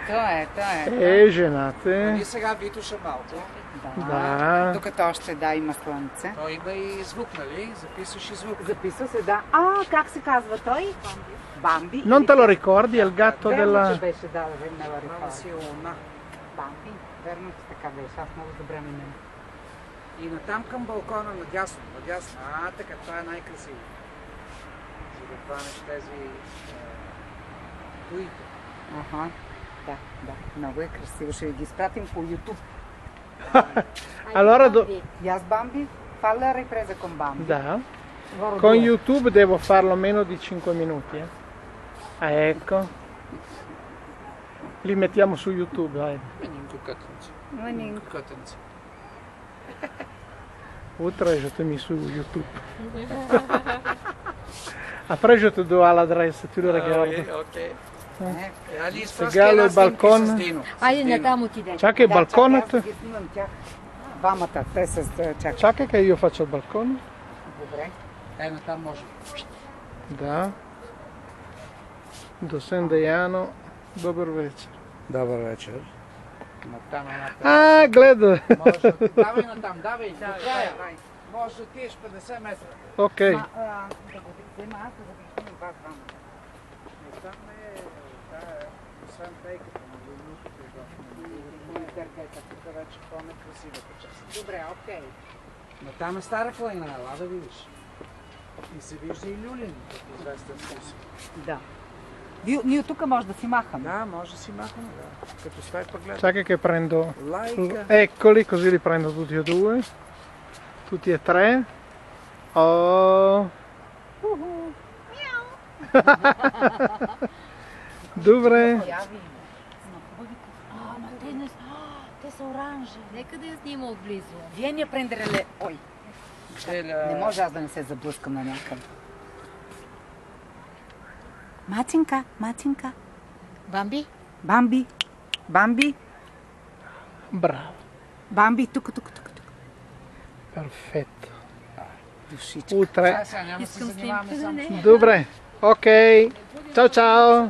Ето. Женате. И сега Витоша малко. Да. Докато още има слънце. Той има и звук, нали? Записваш и звук. Записва се, да. Как се казва той? Бамби. Non te lo ricordi, è il gatto Верно, че della... беше, да, веднага Мама рекорд. си луна. Бамби. Верно, че така беше. Аз много добре ми не. И натам към балкона, надясно, надясно. Така, това е най-красиво. За да хванеш тези туите. Ага. Да. Много е красиво. Ще ви ги изпратим по YouTube. Allora, Yes, Bambi? Falla la ripresa con Bambi. da. Loro Con due. YouTube devo farlo meno di 5 minuti. Ecco. Li mettiamo su YouTube, dai. Минимко кътенце. Манинко. Кътенце. Утре je te mis su YouTube. Après je te dois l'adresse, tu le regardes. Окей. Али Сега ли балкон? Айде натам отидем. Чакай, балконът. Чакай, аз ги снимам тях. Двамата, те с чакай. Чакай che io faccio il balcone. Добре. Натам може. Da. До Сендеяно. Добър вечер. Добър вечер. Натам. Гледа. Може да давай натам, давай. До края. Може да отидеш 50 метра. Окей. Да го взема аз, да го снимам вас двамата. Там освен пейката на войнушата и Дъргета. тук вече по-некрасивата част. Добре, окей. Но там е стара клайна, ела да видиш. И се вижда и люлин, в известен смисъл. Да. Ние тук може да си махаме. Да, може да си махаме, да. Като стай пък гледа. Чакай che prendo. Лайка. Eccoli, così li prendo tutti e due. Tutti e tre. Oh. Добре. Ама те са оранжеви. Нека да я снима отблизо. Вие ни прендереле. Ой, не може аз да не се заблъскам на някъде. Матинка. Бамби? Бамби. Bravo. Бамби, тук. Perfetto. Душичка. Утре. Сега няма да се занимаваме само. Добре. Окей. Чао, чао.